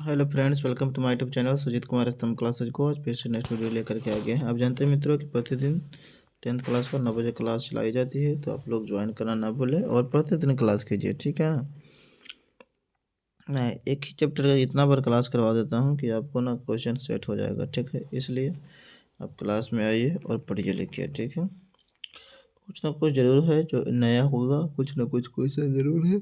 Hello friends, welcome to my YouTube channel Sujeet Kumar Stambh classes को। आज फिर से नेक्स्ट वीडियो लेकर के आ गए हैं। आप जानते हैं मित्रों कि प्रतिदिन 10th क्लास पर 9 बजे क्लास चलाई जाती है, तो आप लोग ज्वाइन करना ना भूलें और प्रतिदिन क्लास कीजिए, ठीक है ना। मैं एक ही चैप्टर का इतना बार क्लास करवा देता हूँ कि आपको ना क्वेश्चन सेट हो जाएगा, ठीक है। इसलिए आप क्लास में आइए और पढ़िए लिखिए, ठीक है। कुछ ना कुछ ज़रूर है जो नया होगा, कुछ ना कुछ क्वेश्चन ज़रूर है।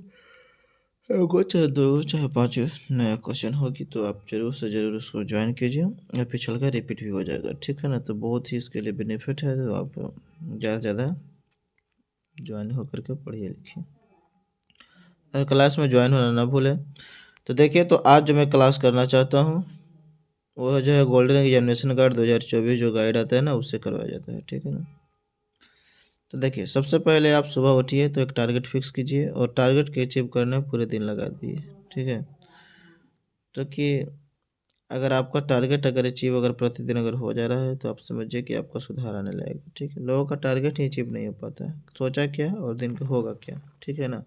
को चाहे दो चाहे पाँच नया क्वेश्चन होगी तो आप जरूर से ज़रूर उसको ज्वाइन कीजिए या पिछल का रिपीट भी हो जाएगा, ठीक है ना। तो बहुत ही इसके लिए बेनिफिट है, तो आप ज़्यादा से ज़्यादा ज्वाइन होकर के पढ़िए लिखिए और क्लास में ज्वाइन होना ना भूलें। तो देखिए, तो आज जो मैं क्लास करना चाहता हूँ वो जो है गोल्डन एग्जामिनेशन गाइड 2024 जो गाइड आता है ना, उससे करवाया जाता है, ठीक है ना। तो देखिए, सबसे पहले आप सुबह उठिए तो एक टारगेट फिक्स कीजिए और टारगेट के अचीव करने में पूरे दिन लगा दिए, ठीक है। तो कि अगर आपका टारगेट अगर अचीव अगर प्रतिदिन अगर हो जा रहा है तो आप समझिए कि आपका सुधार आने लगेगा, ठीक है। लोगों का टारगेट ही अचीव नहीं हो पाता है, सोचा क्या और दिन का होगा क्या, ठीक है ना।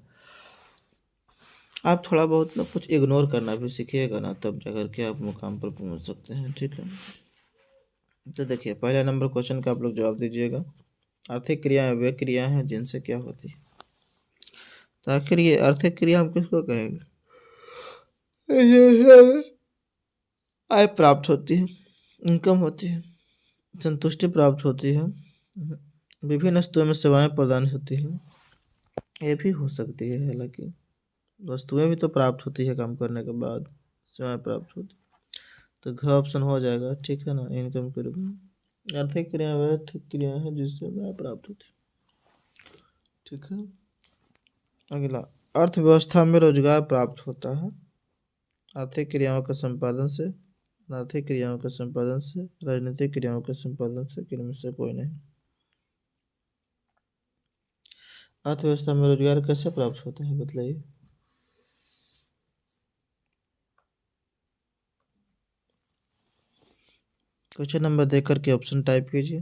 आप थोड़ा बहुत ना कुछ इग्नोर करना भी सीखिएगा ना, तब जाकर के आप मुकाम पर पहुंच सकते हैं, ठीक है। तो देखिए, पहला नंबर क्वेश्चन का आप लोग जवाब दीजिएगा। आर्थिक क्रियाएं वे क्रिया हैं जिनसे क्या होती है। तो आखिर ये आर्थिक क्रिया हम किसको कहेंगे? आय प्राप्त होती है, इनकम होती है, संतुष्टि प्राप्त होती है, विभिन्न वस्तुओं में सेवाएं प्रदान होती हैं। ये भी हो सकती है, हालांकि वस्तुएं भी तो प्राप्त होती है काम करने के बाद, सेवाएं प्राप्त होती। तो घ ऑप्शन हो जाएगा, ठीक है ना, इनकम के रूप में। आर्थिक क्रिया वह आर्थिक क्रिया है जिससे आय प्राप्त होती है, ठीक है। अगला, अर्थव्यवस्था में रोजगार प्राप्त होता है आर्थिक क्रियाओं के संपादन से, आर्थिक क्रियाओं के संपादन से, राजनीतिक क्रियाओं के संपादन से, किनमें से कोई नहीं। अर्थव्यवस्था में रोजगार कैसे प्राप्त होता है बताइए। क्वेश्चन नंबर देख करके ऑप्शन टाइप कीजिए।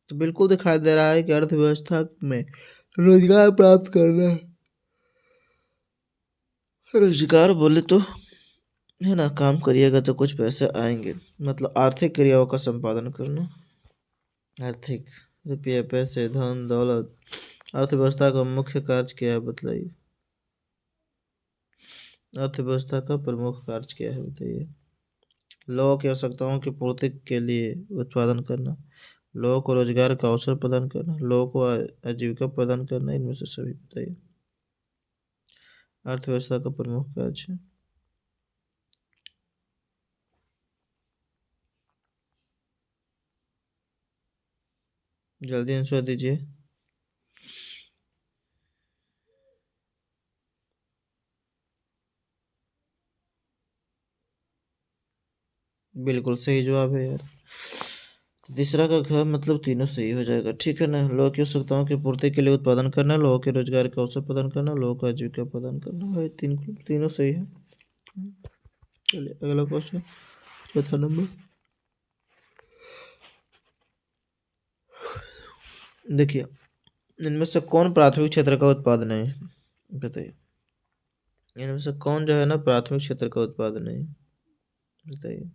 तो बिल्कुल दिखाई दे रहा है कि अर्थव्यवस्था में रोजगार प्राप्त करना है। रोजगार बोले तो है ना, काम करिएगा तो कुछ पैसे आएंगे, मतलब आर्थिक क्रियाओं का संपादन करना। आर्थिक, रुपये पैसे धन दौलत, अर्थव्यवस्था का मुख्य कार्य क्या है बताइए। अर्थव्यवस्था का प्रमुख कार्य क्या है बताइए। लोगों की आवश्यकताओं की पूर्ति के लिए उत्पादन करना, लोगों को रोजगार का अवसर प्रदान करना, लोगों को आजीविका प्रदान करना, इनमें से सभी बताइए। अर्थव्यवस्था का प्रमुख कार्य है। जल्दी आंसर दीजिए। बिल्कुल सही जवाब है यार। तीसरा का घर मतलब तीनों सही हो जाएगा, ठीक है ना। लोगों की आवश्यकताओं की पूर्ति के लिए उत्पादन करना, लोगों के रोजगार का अवसर प्रदान करना, लोगों को आजीविका प्रदान करना, भाई तीनों सही है। चलिए अगला क्वेश्चन, चौथा नंबर। देखिए, इनमें से कौन प्राथमिक क्षेत्र का उत्पाद नहीं है बताइए। इनमें से कौन जो है ना प्राथमिक क्षेत्र का उत्पाद नहीं है बताइए।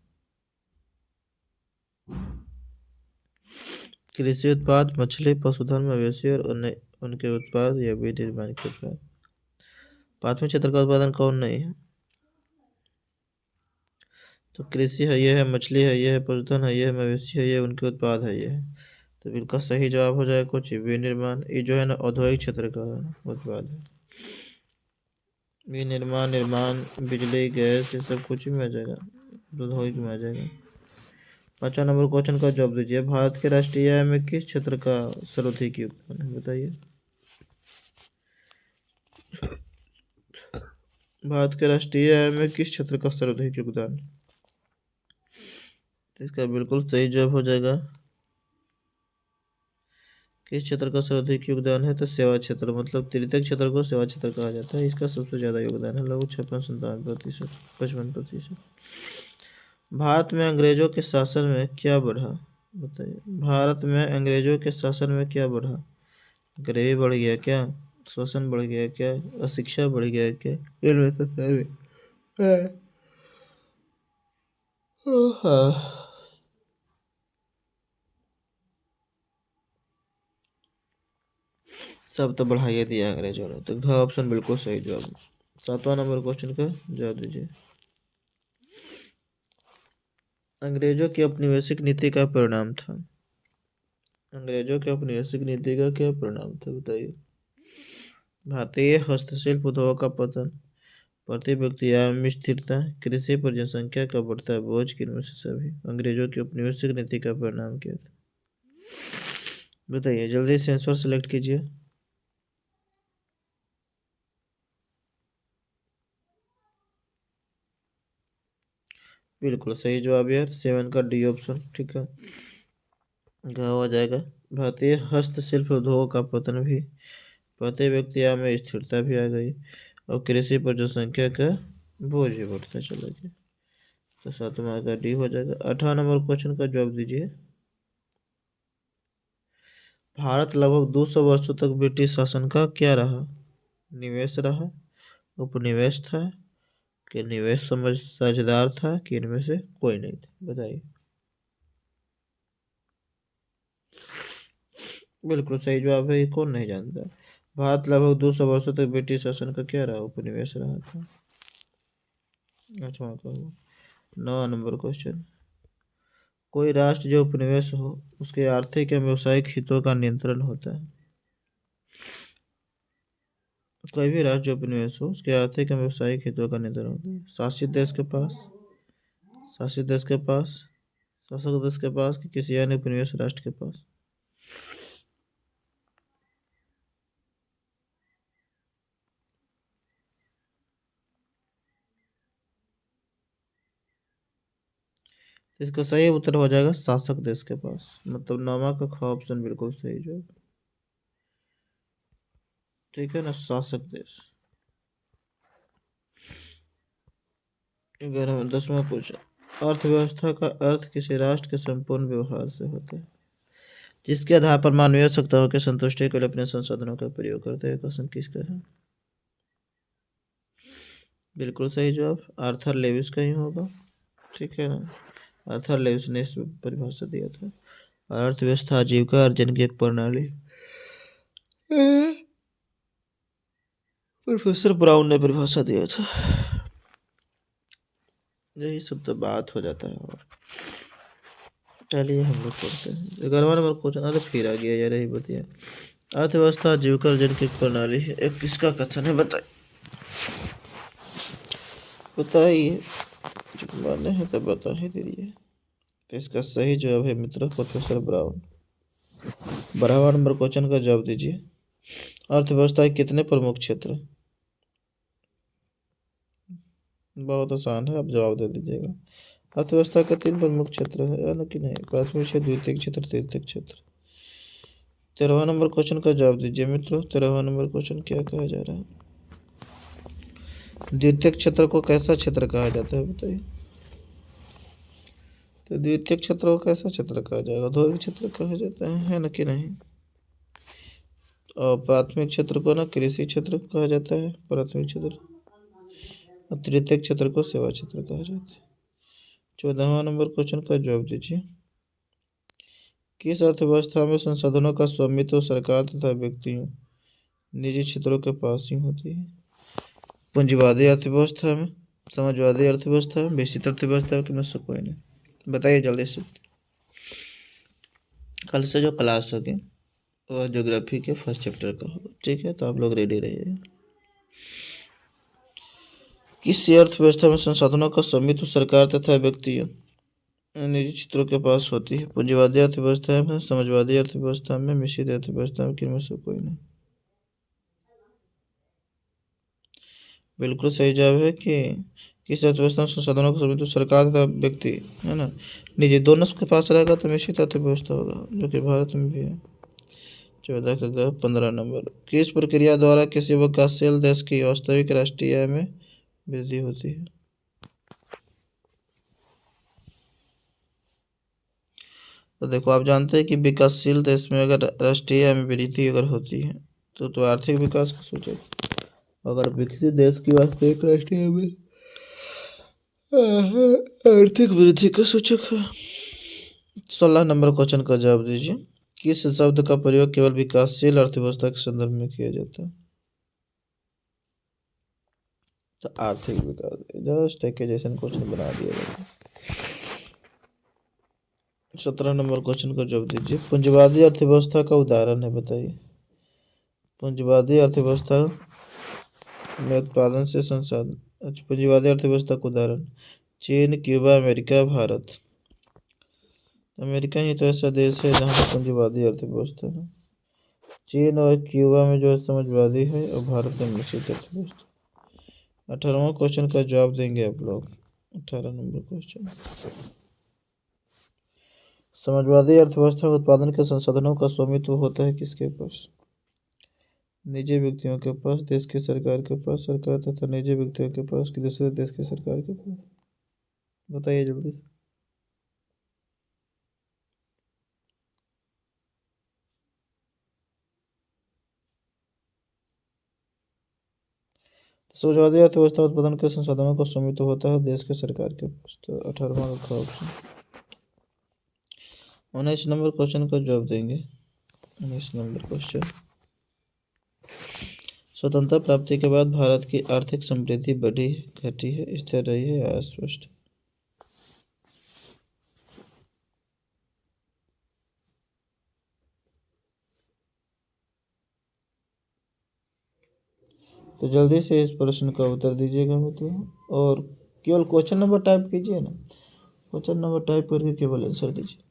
कृषि उत्पाद, मछली, पशुधन, मवेशी और अन्य उनके उत्पाद या विनिर्माण के उत्पाद। प्राथमिक क्षेत्र का उत्पादन कौन नहीं है? तो कृषि है, ये है मछली है, ये है पशुधन है, ये है मवेशी है, ये उनके उत्पाद है, ये है। तो बिल्कुल सही जवाब हो जाएगा कुछ विनिर्माण। ये जो है ना औद्योगिक क्षेत्र का उत्पाद है। विनिर्माण, निर्माण, बिजली, गैस, ये सब कुछ में आ जाएगा, औद्योगिक में आ जाएगा। 5वां नंबर क्वेश्चन का जवाब दीजिए। भारत के राष्ट्रीय आय में किस क्षेत्र का सर्वाधिक योगदान है बताइए। भारत के राष्ट्रीय आय में किस क्षेत्र का सर्वाधिक योगदान है? तो इसका बिल्कुल सही जवाब हो जाएगा, किस क्षेत्र का सर्वाधिक योगदान है, तो सेवा क्षेत्र, मतलब तृतीय क्षेत्र को सेवा क्षेत्र कहा जाता है। इसका सबसे ज्यादा योगदान है, लगभग 56-57%, 55%। भारत में अंग्रेजों के शासन में क्या बढ़ा बताइए। भारत में अंग्रेजों के शासन में क्या बढ़ा? गरीबी बढ़ गया क्या, शोषण बढ़ गया क्या, अशिक्षा बढ़ गया क्या, इनमें से सभी है। हाँ, सब तो बढ़ाइए दिया अंग्रेजों ने, तो घ ऑप्शन बिल्कुल सही जवाब। 7वां नंबर क्वेश्चन का जवाब दीजिए। अंग्रेजों की औपनिवेशिक नीति का परिणाम था। अंग्रेजों की औपनिवेशिक नीति का क्या परिणाम था बताइए। भारतीय हस्तशिल्प उद्योग का पतन, प्रति व्यक्ति आय में स्थिरता, कृषि पर जनसंख्या का बढ़ता बोझ, किनमें से सभी। अंग्रेजों की औपनिवेशिक नीति का परिणाम क्या था बताइए, जल्दी से आंसर सेलेक्ट कीजिए। बिल्कुल सही जवाब यार, 7 का डी ऑप्शन, ठीक है। क्या हो जाएगा, भारतीय हस्तशिल्प उद्योग का पतन भी, प्रति व्यक्ति आय में स्थिरता भी आ गई, और कृषि पर जनसंख्या का बोझ भी बढ़ता चला गया। तो 7वां का डी हो जाएगा। 8वां नंबर क्वेश्चन का जवाब दीजिए। भारत लगभग 200 वर्षों तक ब्रिटिश शासन का क्या रहा। निवेश रहा, उपनिवेश था, कि निवेश समझ साझेदार था, कि इनमें से कोई नहीं था बताइए। बिल्कुल सही जवाब है, ये कौन नहीं जानता। भारत लगभग 200 वर्षों तक ब्रिटिश शासन का क्या रहा, उपनिवेश रहा था। 8वां का हुआ। 9वां नंबर क्वेश्चन, कोई राष्ट्र जो उपनिवेश हो उसके आर्थिक या व्यावसायिक हितों का नियंत्रण होता है। कोई भी राष्ट्र जो उपनिवेश हो उसके आर्थिक या व्यावसायिक हितों का नियंत्रण होता है। शासित देश के पास, शासित देश के पास, शासक देश के पास, कि किसी अन्य उपनिवेश राष्ट्र के पास। इसका सही उत्तर हो जाएगा शासक देश के पास, मतलब 9वां का ख ऑप्शन बिल्कुल सही जवाब, ठीक है ना, शासक देश। 10वां क्वेश्चन, अर्थव्यवस्था का अर्थ किसी राष्ट्र के संपूर्ण व्यवहार से होता है जिसके आधार पर मानवीय आवश्यकताओं की संतुष्टि के लिए अपने संसाधनों का प्रयोग करते हैं। क्वेश्चन किसका है, बिल्कुल सही जवाब आर्थर लेविस का ही होगा, ठीक है ना। आर्थर लेविस ने इस परिभाषा दिया था, अर्थव्यवस्था आजीविका अर्जन की एक प्रणाली। प्रोफेसर ब्राउन ने परिभाषा दिया था। यही सब तो बात हो जाता है। और चलिए हम लोग पढ़ते हैं 11वां नंबर क्वेश्चन। अरे फिर आ गया यार, यही बताइए, अर्थव्यवस्था आजीविका अर्जन की एक प्रणाली है, एक किसका कथन है बताइए। बताइए, जो माने हैं तो बता ही दीजिए। तो इसका सही जवाब है मित्रों प्रोफेसर ब्राउन। 12वां नंबर क्वेश्चन का जवाब दीजिए। अर्थव्यवस्था के कितने प्रमुख क्षेत्र। बहुत आसान है, आप जवाब दे दीजिएगा। अर्थव्यवस्था के 3 प्रमुख क्षेत्र है, या कि नहीं, प्राथमिक क्षेत्र, द्वितीयक क्षेत्र, तृतीयक क्षेत्र। 13वां नंबर क्वेश्चन का जवाब दीजिए मित्रों। 13वां नंबर क्वेश्चन क्या कहा जा रहा है, द्वितीयक क्षेत्र को कैसा क्षेत्र कहा जाता है बताइए। तो द्वितीयक क्षेत्र को कैसा क्षेत्र कहा जाएगा, औद्योगिक क्षेत्र कहा जाता है ना कि नहीं। और प्राथमिक क्षेत्र को ना कृषि क्षेत्र कहा जाता है, प्राथमिक क्षेत्र, और तृतीयक क्षेत्र को सेवा क्षेत्र कहा जाता है। 14वां नंबर क्वेश्चन का जवाब दीजिए। किस अर्थव्यवस्था में संसाधनों का स्वामित्व सरकार तथा व्यक्तियों निजी क्षेत्रों के पास ही होती है। पूंजीवादी अर्थव्यवस्था में, समाजवादी अर्थव्यवस्था में, विकसित अर्थव्यवस्था में से कोई नहीं बताइए जल्दी से। कल से जो क्लास होगी वो ज्योग्राफी के फर्स्ट चैप्टर का होगा, ठीक है, तो आप लोग रेडी रहिए। किस अर्थव्यवस्था में संसाधनों का स्वामित्व सरकार तथा व्यक्तियों निजी क्षेत्रों के पास होती है। पूंजीवादी अर्थव्यवस्था में, समाजवादी अर्थव्यवस्था में, मिश्रित अर्थव्यवस्था में, किनमें से कोई नहीं। बिल्कुल सही जवाब है कि किस अर्थव्यवस्था में संसाधनों का स्वामित्व सरकार तथा व्यक्ति, है ना, निजी दोनों के पास रहेगा तो मिश्रित अर्थव्यवस्था होगा, जो कि भारत में भी है। 14 का 15 नंबर, किस प्रक्रिया द्वारा किसी विकासशील देश की वास्तविक राष्ट्रीय आय में वृद्धि होती है। तो देखो, आप जानते हैं कि विकासशील देश में अगर राष्ट्रीय आय में वृद्धि अगर होती है तो आर्थिक विकास का सूचक। अगर विकसित देश की वास्तविक राष्ट्रीय आय में आर्थिक वृद्धि का सूचक है। 16 नंबर क्वेश्चन का जवाब दीजिए। किस शब्द का प्रयोग केवल विकासशील अर्थव्यवस्था के संदर्भ में किया जाता है? तो आर्थिक विकास, जस्ट एक जैसन क्वेश्चन बना दिया गया। 17 नंबर क्वेश्चन का जवाब दीजिए। पूंजीवादी अर्थव्यवस्था का उदाहरण है, बताइए। पूंजीवादी अर्थव्यवस्था में उत्पादन से संसाधन। अच्छा, पूंजीवादी अर्थव्यवस्था का उदाहरण चीन, क्यूबा, अमेरिका, भारत। अमेरिका ही तो ऐसा देश है जहाँ पर पूंजीवादी अर्थव्यवस्था है। चीन और क्यूबा में जो है समाजवादी है, और भारत में मिश्रित अर्थव्यवस्था। 18वां क्वेश्चन का जवाब देंगे आप लोग। 18 नंबर क्वेश्चन। समाजवादी अर्थव्यवस्था में उत्पादन के संसाधनों का स्वामित्व होता है किसके पास? निजी व्यक्तियों के पास, देश की सरकार के पास, सरकार तथा निजी व्यक्तियों के पास, कि दूसरे देश की सरकार के पास? बताइए जल्दी से। समाजवादी अर्थव्यवस्था उत्पादन के संसाधनों का स्वामित्व होता है देश की सरकार के पास। तो 18वां का ऑप्शन। 19 नंबर क्वेश्चन का जवाब देंगे। 19 नंबर क्वेश्चन। स्वतंत्रता प्राप्ति के बाद भारत की आर्थिक समृद्धि बढ़ी है, घटी है, स्थिर रही है या अस्पष्ट? तो जल्दी से इस प्रश्न का उत्तर दीजिएगा मतलब, और केवल क्वेश्चन नंबर टाइप कीजिए ना, क्वेश्चन नंबर टाइप करके केवल आंसर दीजिए।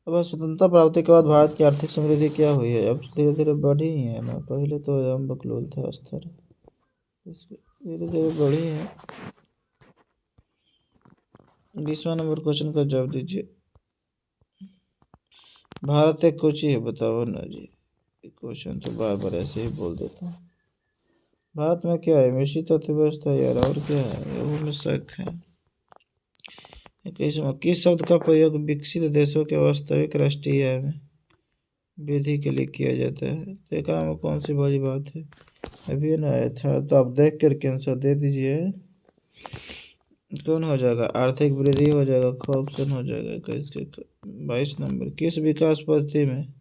अब स्वतंत्रता प्राप्ति के बाद भारत की आर्थिक समृद्धि क्या हुई है? अब धीरे धीरे बढ़ी ही है ना, पहले तो एकदम बकलोल था स्तर, धीरे धीरे बढ़ी है। 20वां नंबर क्वेश्चन का जवाब दीजिए। भारत एक कुछ ही है, बताओ ना जी। क्वेश्चन तो बार बार ऐसे ही बोल देता हूँ। भारत में क्या है? मिश्रित अर्थव्यवस्था यार, और क्या है? वो में शक है। किस शब्द का प्रयोग विकसित देशों के वास्तविक राष्ट्रीय आय में वृद्धि के लिए किया जाता है? तो एक में कौन सी बड़ी बात है? अभी ना आया था, तो आप देख कर आंसर दे दीजिए। कौन हो जाएगा? आर्थिक वृद्धि हो जाएगा, ऑप्शन हो जाएगा। किसके? 22 नंबर। किस विकास पद्धति में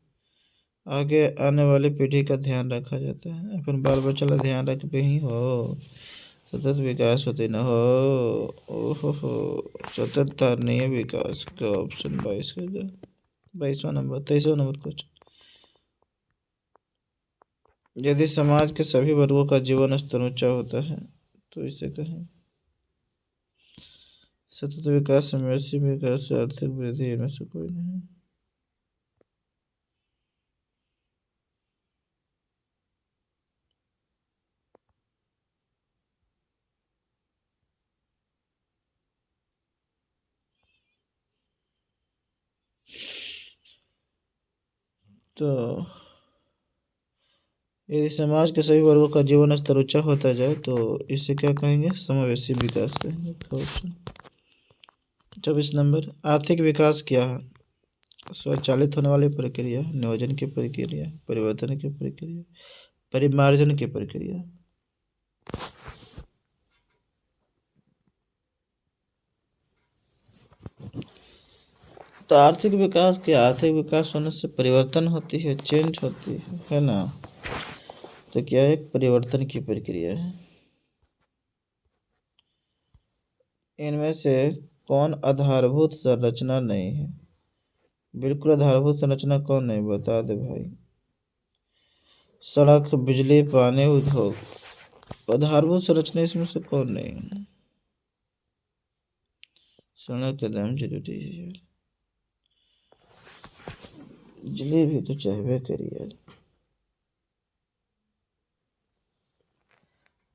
आगे आने वाली पीढ़ी का ध्यान रखा जाता है? अपन बाल बच्चा का ध्यान रख पे ही हो सतत विकास होते न हो। ओहो, सतत तारणीय विकास का ऑप्शन 22 का जाए। 22वां नंबर। 23वां नंबर क्वेश्चन। यदि समाज के सभी वर्गों का जीवन स्तर ऊंचा होता है तो इसे कहें सतत विकास, समवेशी विकास, आर्थिक वृद्धि, इनमें से कोई नहीं। तो यदि समाज के सभी वर्गों का जीवन स्तर ऊंचा होता जाए तो इसे क्या कहेंगे? समावेशी विकास कहेंगे। ऑप्शन। 24 नंबर। आर्थिक विकास क्या है? स्वचालित होने वाली प्रक्रिया, नियोजन की प्रक्रिया, परिवर्तन की प्रक्रिया, परिमार्जन की प्रक्रिया। तो आर्थिक विकास क्या? आर्थिक विकास होने से परिवर्तन होती है, चेंज होती है ना। तो क्या एक परिवर्तन की प्रक्रिया है। इनमें से कौन आधारभूत संरचना नहीं है? बिल्कुल आधारभूत संरचना कौन नहीं, बता दे भाई। सड़क, बिजली, पानी, उद्योग। आधारभूत संरचना इसमें से कौन नहीं है? सड़क एकदम जरूरी है यार, बिजली भी तो चाहिए करी यार,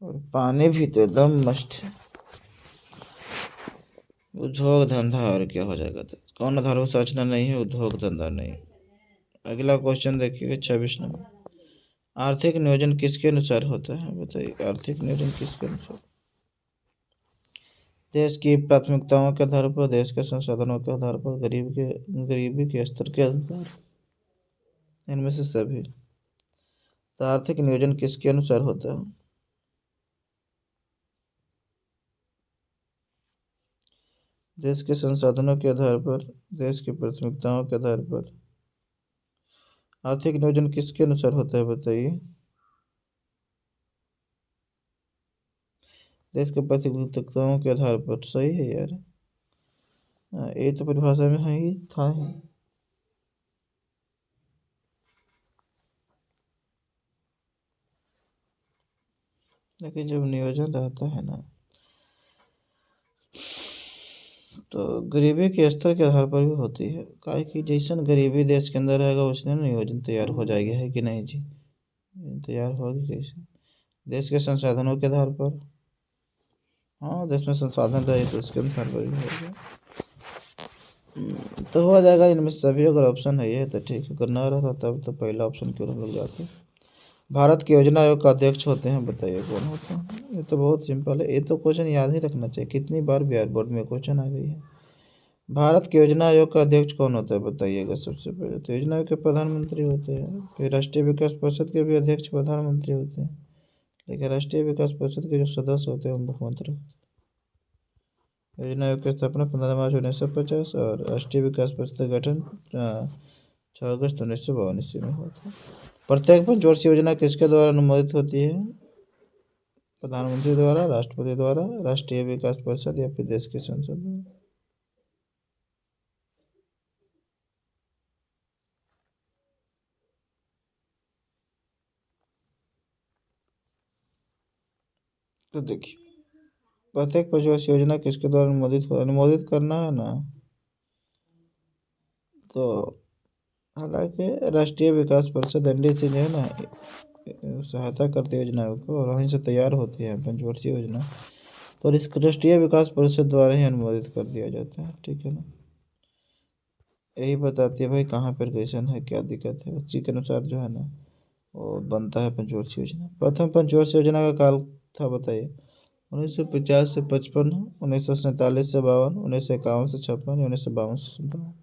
और पानी भी तो एकदम मस्ट है। उद्योग धंधा, और क्या हो जाएगा? तो कौन आधारभूत संरचना नहीं है? उद्योग धंधा नहीं। अगला क्वेश्चन देखिएगा। 26 नंबर। आर्थिक नियोजन किसके अनुसार होता है? बताइए, आर्थिक नियोजन किसके अनुसार? देश की प्राथमिकताओं के आधार पर, देश के संसाधनों के आधार पर, गरीबी के स्तर के आधार पर। इनमें से सभी। तो आर्थिक नियोजन किसके अनुसार होता है? देश के संसाधनों के आधार पर, देश की प्राथमिकताओं के आधार पर। आर्थिक नियोजन किसके अनुसार होता है बताइए? देश के प्राथमिकताओं के आधार पर। सही है यार। ये तो परिभाषा में है ही था ही। लेकिन जब नियोजन रहता है ना, तो गरीबी के स्तर के आधार पर भी होती है। काहे कि जैसन गरीबी देश के अंदर रहेगा उसने नियोजन तैयार हो जाएगी, है कि नहीं जी? तैयार होगी कैसे? देश के संसाधनों के आधार पर। हाँ, देश में संसाधन रहे तो उसके आधार पर भी होगा। तो हो जाएगा इनमें से सभी। अगर ऑप्शन है ये तो ठीक है, अगर ना रहता तब तो पहला ऑप्शन क्यों हम लोग जाते। भारत के योजना आयोग का अध्यक्ष होते हैं, बताइए कौन होता है? ये तो बहुत सिंपल है, ये तो क्वेश्चन याद ही रखना चाहिए। कितनी बार बिहार बोर्ड में क्वेश्चन आ गई है। भारत के योजना आयोग का अध्यक्ष कौन होता है बताइएगा? सबसे पहले तो योजना आयोग के प्रधानमंत्री होते हैं। फिर राष्ट्रीय विकास परिषद के भी अध्यक्ष प्रधानमंत्री होते हैं, लेकिन राष्ट्रीय विकास परिषद के जो सदस्य होते हैं वो मुख्यमंत्री होते हैं। योजना आयोग की स्थापना 15 मार्च 1950 और राष्ट्रीय विकास परिषद का गठन 6 अगस्त 1952 ईस्वी में हुआ था। प्रत्येक पंचवर्षीय योजना किसके द्वारा अनुमोदित होती है? प्रधानमंत्री द्वारा, राष्ट्रपति द्वारा, राष्ट्रीय विकास परिषद या फिर देश की संसद द्वारा। तो देखिए, प्रत्येक पंचवर्षीय योजना किसके द्वारा अनुमोदित करना है ना, तो हालांकि राष्ट्रीय विकास परिषद एनडीसी जो है ना, सहायता करती है योजनाओं को और वहीं से तैयार होती है पंचवर्षीय योजना। तो इस राष्ट्रीय विकास परिषद द्वारा ही अनुमोदित कर दिया जाता है, ठीक है ना। यही बताती है भाई कहाँ पर कैसन है, क्या दिक्कत है, उसी के अनुसार जो है ना वो बनता है पंचवर्षीय योजना। प्रथम पंचवर्षीय योजना का काल था बताइए? 1950 से 55, 1947 से 52, 1951 से 56, 1952 से 57।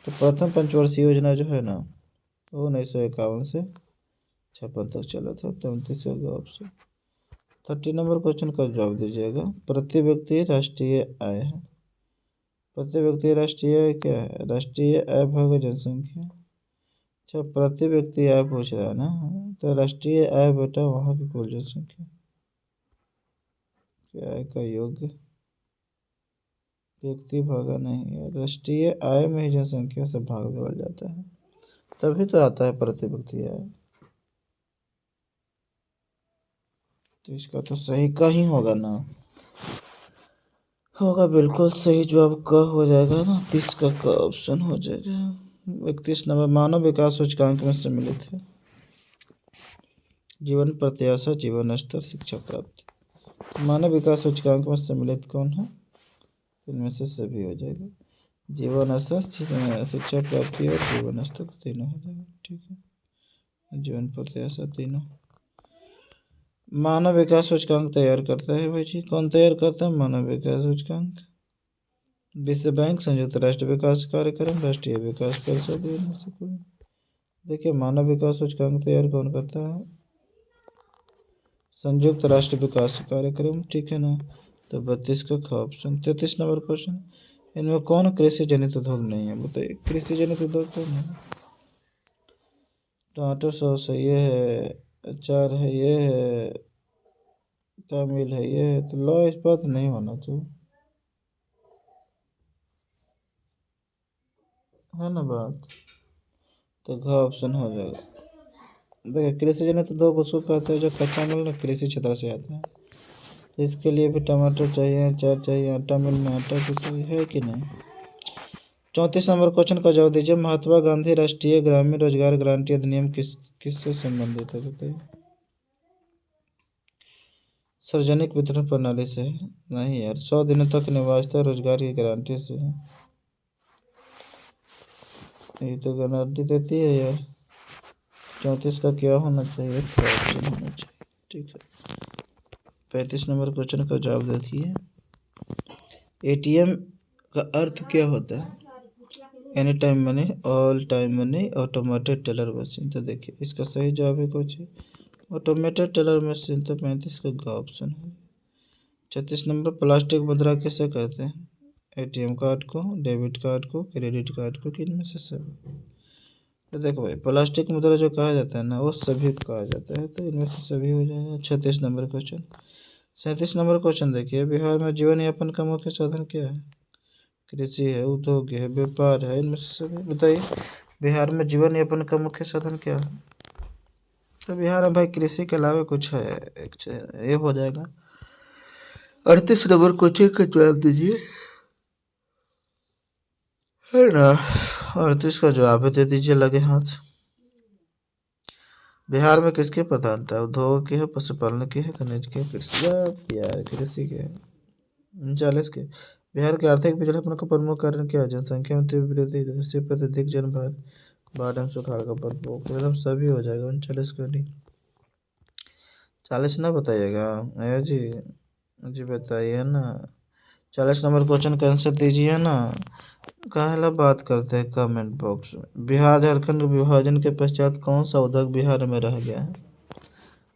तो प्रथम पंचवर्षीय योजना जो है ना वो 1951 से 56 तक चला था। 33 होगा ऑप्शन। 30 नंबर क्वेश्चन का जवाब दीजिएगा। प्रति व्यक्ति राष्ट्रीय आय है। प्रति व्यक्ति राष्ट्रीय आय क्या है? राष्ट्रीय आय भाग जनसंख्या। अच्छा, प्रति व्यक्ति आय पूछ रहा है ना, तो राष्ट्रीय आय बेटा वहाँ की कुल जनसंख्या क्या आय का योग व्यक्ति भागा नहीं है, राष्ट्रीय आय में ही जनसंख्या से भाग देवल जाता है, तभी तो आता है प्रति व्यक्ति आय। तो इसका तो सही का ही होगा ना, होगा बिल्कुल सही जवाब का हो जाएगा ना, 30 का ऑप्शन हो जाएगा। 31 नंबर मानव विकास सूचकांक में सम्मिलित है। जीवन प्रत्याशा, जीवन स्तर, शिक्षा प्राप्ति। मानव विकास सूचकांक में सम्मिलित कौन है? इनमें से सभी हो जाएगा। जीवन स्तर, शिक्षा प्राप्ति और जीवन स्तर तीनों हो जाएगा, ठीक है। जीवन प्रत्याशा तीनों। मानव विकास सूचकांक तैयार करता है भाई जी, कौन तैयार करता है मानव विकास सूचकांक? विश्व बैंक, संयुक्त राष्ट्र विकास कार्यक्रम, राष्ट्रीय विकास परिषद। देखिए, मानव विकास सूचकांक तैयार कौन करता है? संयुक्त राष्ट्र विकास कार्यक्रम, ठीक है ना। तो 32 का ऑप्शन। 33 नंबर क्वेश्चन, इनमें कौन कृषि जनित उद्योग नहीं है बताइए? कृषि जनित उद्योग कौन है? टमाटर सॉस है, ये है, अचार है, ये है, तामिल है, ये है। तो लॉ इस्पात नहीं होना चाहिए, है ना बात। तो घ ऑप्शन हो जाएगा। देखिए, कृषि जनित उद्योग उसको कहते हैं जो कच्चा माल ना कृषि क्षेत्र से आता है। तो इसके लिए भी टमाटर चाहिए, अचार चाहिए, आटा मिल में आटा भी चाहिए, है कि नहीं। 34 नंबर क्वेश्चन का जवाब दीजिए। महात्मा गांधी राष्ट्रीय ग्रामीण रोजगार गारंटी अधिनियम किससे संबंधित है बताइए? सार्वजनिक वितरण प्रणाली से है? नहीं यार, 100 दिनों तक निवासता रोजगार की गारंटी से है। ये तो गारंटी देती है यार। 34 का क्या होना चाहिए? ऑप्शन होना चाहिए, ठीक है। 35 नंबर क्वेश्चन का जवाब देखिए। एटीएम का अर्थ क्या होता है? Any time money, all time money, automated teller machine. तो देखिए इसका सही जवाब है कुछ ऑटोमेटेड टेलर मशीन। तो 35 का ऑप्शन है। 36 नंबर, प्लास्टिक मुद्रा किसे कहते हैं? एटीएम कार्ड को, डेबिट कार्ड को, क्रेडिट कार्ड को, कि इनमें से सभी? तो देखो भाई, प्लास्टिक मुद्रा जो कहा जाता है ना, वो सभी को कहा जाता है, तो इनमें से सभी हो जाएगा। 36 नंबर क्वेश्चन। 37 नंबर क्वेश्चन देखिए, बिहार में जीवन यापन का मुख्य साधन क्या है? कृषि है, उद्योग है, व्यापार है, इनमें से सभी बताइए। बिहार में जीवन यापन का मुख्य साधन क्या है? तो बिहार में भाई कृषि के अलावा कुछ है? ये हो जाएगा। 38 नंबर क्वेश्चन का जवाब दीजिए, है ना? 38 का जवाब है, दे दीजिए लगे हाथ। बिहार में किसकी प्रधानता है? उद्योग की है, पशुपालन की है, खनिज की है, कृषि यार कृषि के है। 39 के, बिहार के आर्थिक पिछड़ेपन का प्रमुख कारण क्या है? जनसंख्या में तीव्र वृद्धि, कृषि पर अधिक जनभार, बाढ़ एवं सुखाड़ का प्रकोप। एकदम सभी हो जाएगा। 39 का नहीं, 40 ना बताइएगा अया जी? जी बताइए ना। 40 नंबर क्वेश्चन का आंसर दीजिए ना। काहला बात करते हैं कमेंट बॉक्स में। बिहार झारखंड विभाजन के पश्चात कौन सा उद्योग बिहार में रह गया है?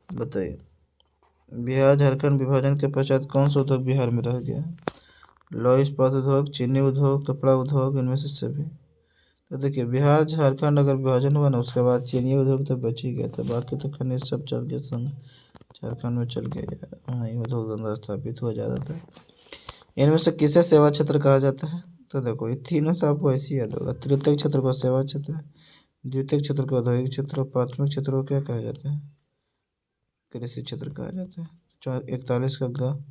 बताइए। बिहार झारखंड विभाजन के पश्चात कौन सा उद्योग बिहार में रह गया है? लौह इस्पात उद्योग, चीनी उद्योग, कपड़ा उद्योग, इनमें से सभी। तो देखिए, बिहार झारखंड अगर विभाजन हुआ ना, उसके बाद चीनी उद्योग तो बच ही गया था, बाकी तो खनिज सब चल गया संग झारखंड में चल गया यार। हाँ, ये उद्योग धंधा स्थापित हुआ ज़्यादा था। इनमें से किसे सेवा क्षेत्र कहा जाता है? तो देखो, ये तीनों तो आपको ऐसे ही याद होगा। तृतीय क्षेत्र को सेवा क्षेत्र, द्वितीय क्षेत्र को औद्योगिक क्षेत्र, और प्राथमिक क्षेत्र को क्या कहा जाता है? कृषि क्षेत्र कहा जाता है। 41 का ग,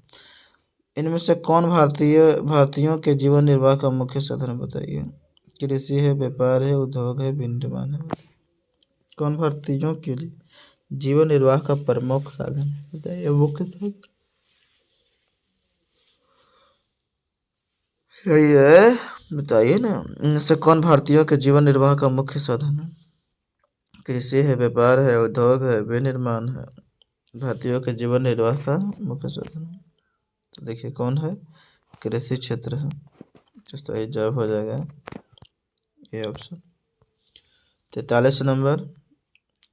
इनमें से कौन भारतीयों के जीवन निर्वाह का मुख्य साधन बताइए? कृषि है, व्यापार है, उद्योग है, विनिर्माण है। कौन भारतीयों के लिए जीवन निर्वाह का प्रमुख साधन है बताइए? मुख्य साधन यही है, बताइए ना। इनसे कौन भारतीयों के जीवन निर्वाह का मुख्य साधन है? कृषि है, व्यापार है, उद्योग है, विनिर्माण है। भारतीयों के जीवन निर्वाह का मुख्य साधन है, तो देखिए कौन है? कृषि क्षेत्र है। तो सही जवाब हो जाएगा ये ऑप्शन। 43 नंबर,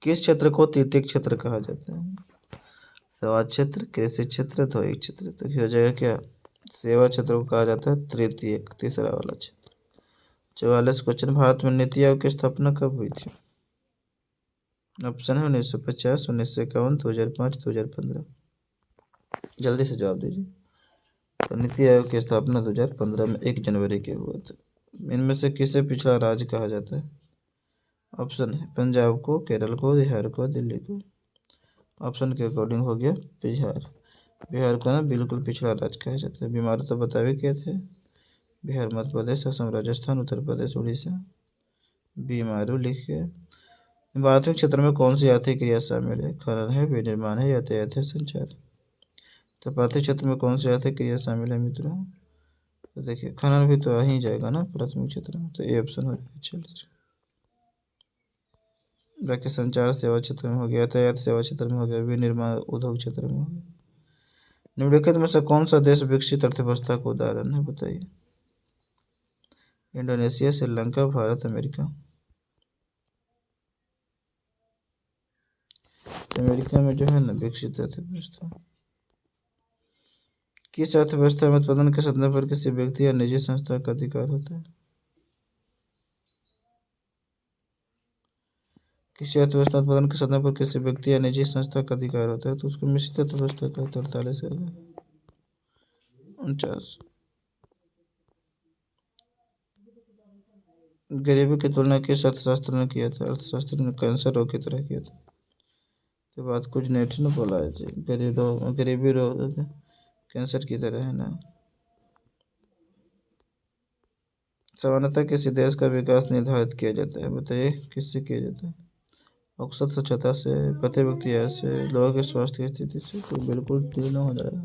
किस क्षेत्र को तृतीय क्षेत्र कहा जाता है? सेवा क्षेत्र, कृषि क्षेत्र, औद्योगिक क्षेत्र। तो हो जाएगा क्या? सेवा क्षेत्र को कहा जाता है तृतीय, तीसरा वाला क्षेत्र। 44 क्वेश्चन, भारत में नीति आयोग की स्थापना कब हुई थी? ऑप्शन है 1950, 1951, 2005, 2015। जल्दी से जवाब दीजिए। तो नीति आयोग की स्थापना 2015 में 1 जनवरी के हुए थे। इनमें से किसे पिछड़ा राज्य कहा जाता है? ऑप्शन है पंजाब को, केरल को, बिहार को, दिल्ली को। ऑप्शन के अकॉर्डिंग हो गया बिहार। बिहार को ना बिल्कुल पिछड़ा राज्य कहा जाता है। बीमार तो बतावे क्या थे? बिहार, मध्य प्रदेश, असम, राजस्थान, उत्तर प्रदेश, उड़ीसा। बीमारू लिख के। प्राथमिक क्षेत्र में कौन सी आर्थिक क्रिया शामिल है? खनन है, विनिर्माण है, यातायात है, संचार। तो प्राथमिक क्षेत्र में कौन सी आर्थिक क्रिया शामिल है मित्रों? तो देखिए, खनन भी तो आ ही जाएगा ना प्राथमिक क्षेत्र में, तो ये ऑप्शन हो जाएगा। चलिए, बाकी संचार सेवा क्षेत्र में हो गया, यातायात सेवा क्षेत्र में हो गया, विनिर्माण उद्योग क्षेत्र में हो गया। निम्नलिखित में से कौन सा देश विकसित अर्थव्यवस्था का उदाहरण है बताइए? Indonesia, Sri Lanka, Bharat, America. America में जो है ना विकसित अर्थव्यवस्था। किस अर्थव्यवस्था में उत्पादन के संदर्भ पर किसी व्यक्ति या निजी संस्था का अधिकार होता है? किसी अर्थव्यवस्था उत्पादन के संदर्भ पर किसी व्यक्ति या निजी संस्था का अधिकार होता है, तो उसको मिश्रित अर्थव्यवस्था का 43 का 49। गरीबी की तुलना किस अर्थशास्त्र ने किया था? अर्थशास्त्र ने कैंसर रोग की तरह किया था। तो बात कुछ नेट ने बोला है जी, गरीबी रोग कैंसर की तरह है ना। सामान्यतः किसी देश का विकास निर्धारित किया जाता है बताइए? किससे किया जाता है? औसत स्वच्छता से, प्रति व्यक्ति आय से, लोगों के स्वास्थ्य की स्थिति से। तो बिल्कुल तीन हो जाएगा।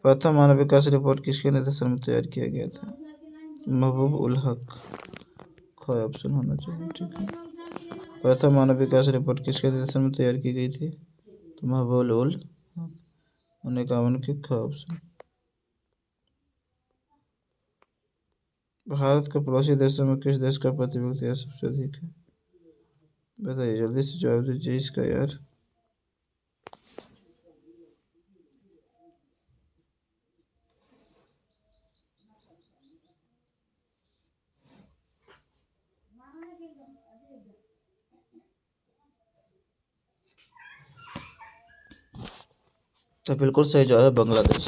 प्रथम मानव विकास रिपोर्ट किसके निर्देशन में तैयार किया गया था? महबूब उल हक। ख ऑप्शन होना चाहिए, ठीक है। प्रथम मानव विकास रिपोर्ट किसके निर्देशन में तैयार की गई थी? तो महबूब उल हक। 51 के ख ऑप्शन। भारत के पड़ोसी देशों में किस देश का प्रति व्यक्ति आय सबसे अधिक है? बताइए, जल्दी से जवाब दीजिए इसका यार। तो बिल्कुल सही जवाब है बांग्लादेश।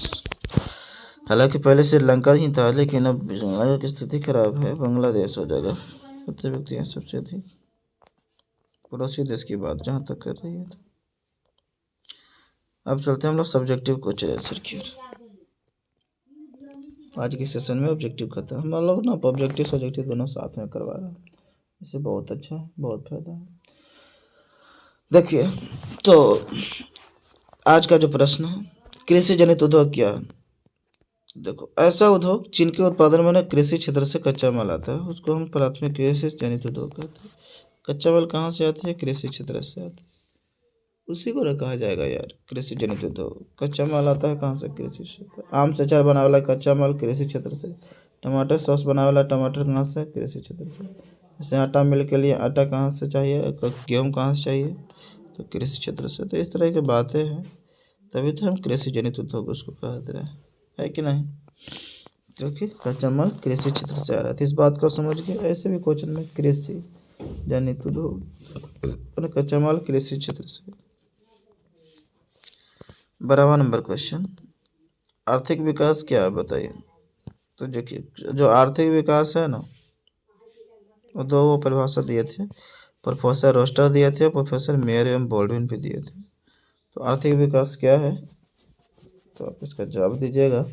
हालांकि पहले श्रीलंका ही था, लेकिन अब श्रीलंका की स्थिति खराब है, बांग्लादेश हो जाएगा प्रति व्यक्ति आय सबसे अधिक। पड़ोसी देश की बात जहाँ तक कर रही है तो अब चलते हैं हम लोग सब्जेक्टिव क्वेश्चन आंसर की ओर। आज की सेशन में ऑब्जेक्टिव खत्म। हम लोग ना ऑब्जेक्टिव सब्जेक्टिव दोनों साथ में करवा रहे हैं, इससे बहुत अच्छा है, बहुत फायदा है। देखिए, तो आज का जो प्रश्न है, कृषि जनित उद्योग क्या है? देखो, ऐसा उद्योग जिनके उत्पादन में ना कृषि क्षेत्र से कच्चा माल आता है उसको हम प्राथमिक कृषि जनित उद्योग कहते हैं। कच्चा माल कहाँ से आता है? कृषि क्षेत्र से आता है, उसी को ना कहा जाएगा यार कृषि जनित उद्योग। कच्चा माल आता है कहाँ से? कृषि क्षेत्र। आम से अचार बनावे वाला कच्चा माल कृषि क्षेत्र से। टमाटर सॉस बनावे वाला टमाटर कहाँ से? कृषि क्षेत्र से। जैसे आटा मिल के लिए आटा कहाँ से चाहिए, गेहूँ कहाँ से चाहिए? तो कृषि क्षेत्र से। तो इस तरह की बातें हैं, तभी तो हम कृषि जनित उद्योग उसको कहते हैं, है कि नहीं? क्योंकि कच्चा माल कृषि क्षेत्र से आ रहा है। तो इस बात को समझ के ऐसे भी क्वेश्चन में कृषि जनित उद्योग, कच्चा माल कृषि क्षेत्र से। 12वां नंबर क्वेश्चन, आर्थिक विकास क्या है बताइए। तो देखिए, जो आर्थिक विकास है ना, वो दो वो परिभाषा दिए थे, प्रोफेसर रोस्टर दिए थे, प्रोफेसर मेयर एवं बॉल्डविन भी दिए थे। तो आर्थिक विकास क्या है, तो आप इसका जवाब दीजिएगा।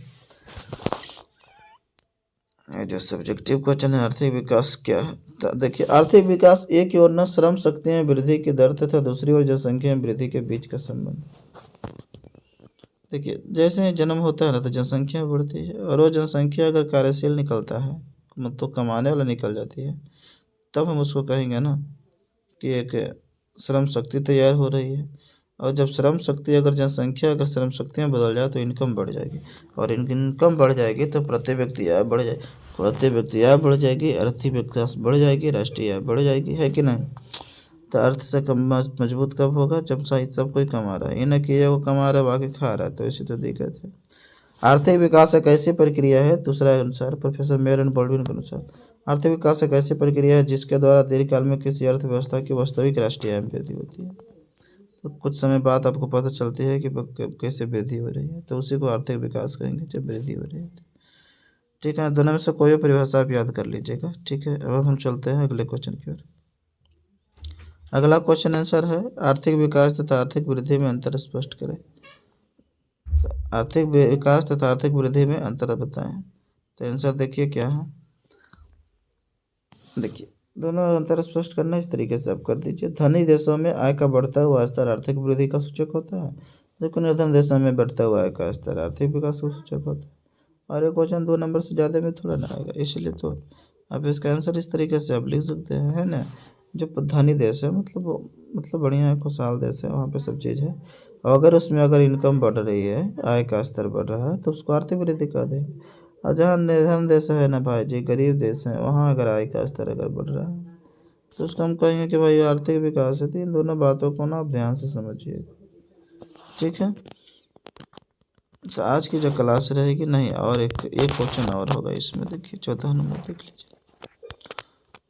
जो सब्जेक्टिव क्वेश्चन है, आर्थिक विकास क्या है? तो देखिए, आर्थिक विकास एक की ओर न श्रम शक्ति में वृद्धि की दर तथा दूसरी ओर जनसंख्या में वृद्धि के बीच का संबंध। देखिए, जैसे ही जन्म होता है ना तो जनसंख्या बढ़ती है, और वो जनसंख्या अगर कार्यशील निकलता है, मतलब कमाने वाला निकल जाती है, तब हम उसको कहेंगे ना कि एक श्रम शक्ति तैयार हो रही है। और जब श्रम शक्ति अगर जनसंख्या अगर श्रम शक्ति में बदल जाए तो इनकम बढ़ जाएगी, और इनकम बढ़ जाएगी तो प्रति व्यक्ति आय बढ़ जाएगी, प्रति व्यक्ति आय बढ़ जाएगी, आर्थिक विकास बढ़ जाएगी, राष्ट्रीय आय बढ़ जाएगी, है कि नहीं? तो अर्थ से कम मजबूत कब होगा? जब सही सब कोई कमा रहा है, ये न कि वो कमा रहा है बाकी खा रहा है, तो इसी तो दिक्कत है। आर्थिक विकास एक ऐसी प्रक्रिया है, दूसरा अनुसार प्रोफेसर मेयर एंड बॉल्डविन के अनुसार, आर्थिक विकास एक ऐसी प्रक्रिया है जिसके द्वारा दीर्घकाल में किसी अर्थव्यवस्था की वास्तविक राष्ट्रीय आय में वृद्धि होती है। तो कुछ समय बाद आपको पता चलती है कि कैसे वृद्धि हो रही है, तो उसी को आर्थिक विकास कहेंगे जब वृद्धि हो रही है। ठीक है, दोनों में से कोई भी परिभाषा आप याद कर लीजिएगा। ठीक है, अब हम चलते हैं अगले क्वेश्चन की ओर। अगला क्वेश्चन आंसर है, आर्थिक विकास तथा आर्थिक वृद्धि में अंतर स्पष्ट करें। आर्थिक विकास तथा आर्थिक वृद्धि में अंतर बताएं। तो आंसर देखिए क्या है। देखिए, दोनों अंतर स्पष्ट करना इस तरीके से आप कर दीजिए। धनी देशों में आय का बढ़ता हुआ स्तर आर्थिक वृद्धि का सूचक होता है, जबकि निर्धन देशों में बढ़ता हुआ आय का स्तर आर्थिक विकास का सूचक होता है। और ये क्वेश्चन 2 नंबर से ज़्यादा में थोड़ा ना आएगा, इसलिए तो आप इसका आंसर इस तरीके से आप लिख सकते हैं, है ना। जो धनी देश है, मतलब बढ़िया है, खुशहाल देश है, वहाँ पे सब चीज़ है। और अगर उसमें अगर इनकम बढ़ रही है, आय का स्तर बढ़ रहा है, तो उसको आर्थिक वृद्धि कह दें। और जहाँ निर्धन देश है ना भाई जी, गरीब देश है, वहाँ अगर आय का स्तर अगर बढ़ रहा है तो उसको हम कहेंगे कि भाई आर्थिक विकास है। तो इन दोनों बातों को ना आप ध्यान से समझिए, ठीक है। तो आज की जो क्लास रहेगी, नहीं और एक क्वेश्चन और होगा इसमें। देखिए, 14 नंबर देख लीजिए,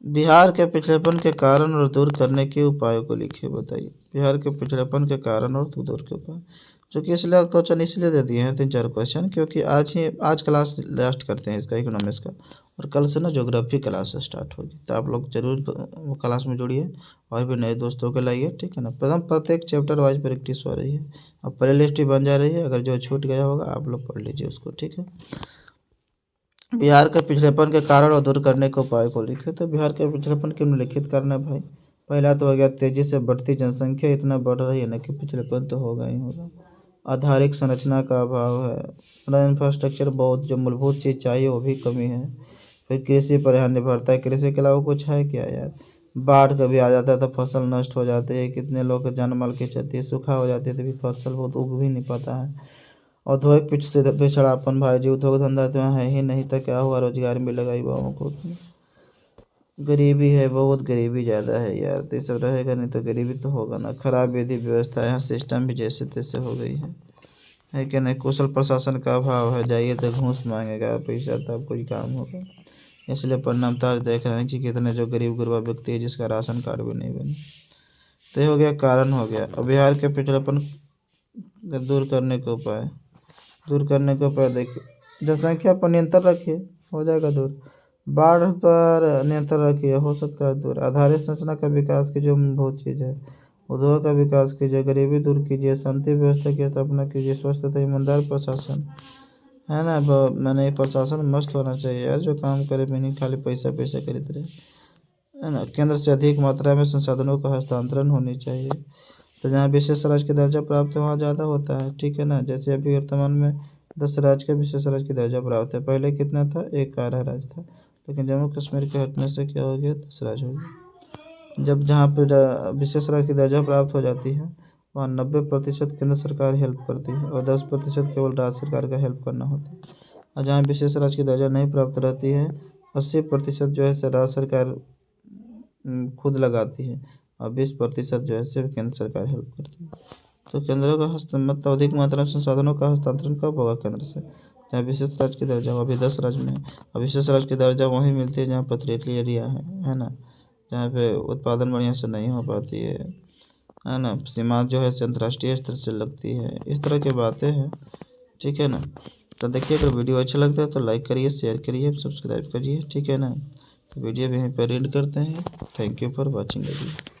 बिहार के पिछड़ेपन के कारण और दूर करने के उपायों को लिखिए। बताइए, बिहार के पिछड़ेपन के कारण और दूर के उपाय। चूँकि इसलिए क्वेश्चन इसलिए दे दिए हैं 3-4 क्वेश्चन, क्योंकि आज क्लास लास्ट करते हैं इसका, इकोनॉमिक्स का, और कल से ना ज्योग्राफी क्लास स्टार्ट होगी। तो आप लोग जरूर क्लास में जुड़िए और भी नए दोस्तों को लाइए, ठीक है ना। प्रत्येक चैप्टर वाइज प्रैक्टिस हो रही है, अब प्ले लिस्ट भी बन जा रही है, अगर जो छूट गया होगा आप लोग पढ़ लीजिए उसको, ठीक है। बिहार के पिछड़ेपन के कारण और दूर करने के उपाय को लिखे। तो बिहार के पिछड़ेपन के निम्नलिखित कारण है भाई। पहला तो हो गया, तेजी से बढ़ती जनसंख्या इतना बढ़ रही है ना कि पिछड़ेपन तो होगा ही होगा। आधारिक संरचना का अभाव है, इंफ्रास्ट्रक्चर बहुत जो मूलभूत चीज़ चाहिए वो भी कमी है। फिर कृषि पर यहाँ निर्भरता है, कृषि के अलावा कुछ है क्या यार। बाढ़ कभी आ जाता है तो फसल नष्ट हो जाती है, कितने लोग जान माल की क्षति, सूखा हो जाती है तो भी फसल बहुत उग भी नहीं पाता है। औद्योगिक पिछड़ापन भाई जी, उद्योग धंधा तो यहाँ है ही नहीं, तो क्या हुआ, रोजगार मिलेगा युवाओं को। गरीबी है, बहुत गरीबी ज़्यादा है यार, तो ये सब रहेगा नहीं तो गरीबी तो होगा ना। खराब विधि व्यवस्था, यहाँ सिस्टम भी जैसे तैसे हो गई है कि नहीं। कुशल प्रशासन का अभाव है, जाइए तो घूस मांगेगा पैसा तब कोई काम होगा। इसलिए परिणामतः आज देख रहे हैं कि कितने जो गरीब गुरबा व्यक्ति है जिसका राशन कार्ड भी नहीं बने। तो ये हो गया, कारण हो गया। अब बिहार के पिछड़ेपन दूर करने के उपाय देखिए, जनसंख्या पर नियंत्रण रखिए, हो जाएगा दूर। बाढ़ पर नियंत्रण रखिए, हो सकता है दूर। आधारित संरचना का विकास की जो बहुत चीज़ है, उद्योग का विकास कीजिए, गरीबी दूर कीजिए, शांति व्यवस्था की स्थापना कीजिए, स्वस्थ तथा ईमानदार प्रशासन है ना। मैंने प्रशासन मस्त होना चाहिए यार, जो काम करे भी नहीं, खाली पैसा पैसा खरीद रहे है ना। केंद्र से अधिक मात्रा में संसाधनों का हस्तांतरण होनी चाहिए, तो जहाँ विशेष राज्य का दर्जा प्राप्त है वहाँ ज़्यादा होता है, ठीक है ना। जैसे अभी वर्तमान में 10 राज्य का विशेष राज्य का दर्जा प्राप्त है, पहले कितना था, 11 राज्य था, लेकिन जम्मू कश्मीर के हटने से क्या हो गया, 10 राज्य हो गया। जब जहाँ पर विशेष राज्य की दर्जा प्राप्त हो जाती है वहाँ 90% केंद्र सरकार हेल्प करती है और 10% केवल राज्य सरकार का हेल्प करना होता है। और जहाँ विशेष राज्य की दर्जा नहीं प्राप्त रहती है 80% जो है राज्य सरकार खुद लगाती है और 20% जो है सिर्फ केंद्र सरकार हेल्प करती है। तो केंद्र का मतलब अधिक मात्रा में संसाधनों का हस्तांतरण कब होगा, केंद्र से। जहाँ विशेष राज्य की दर्जा अभी 10 राज्य में है, और विशेष राज्य की दर्जा वहीं मिलती है जहाँ पथरीली एरिया है ना, जहाँ पे उत्पादन बढ़िया से नहीं हो पाती है ना। सीमा जो है अंतर्राष्ट्रीय स्तर से लगती है, इस तरह की बातें हैं, ठीक है ना। तो देखिए, अगर वीडियो अच्छा लगता है तो लाइक करिए, शेयर करिए, सब्सक्राइब करिए, ठीक है ना। तो वीडियो भी यहीं पर एंड करते हैं। Thank you for watching video.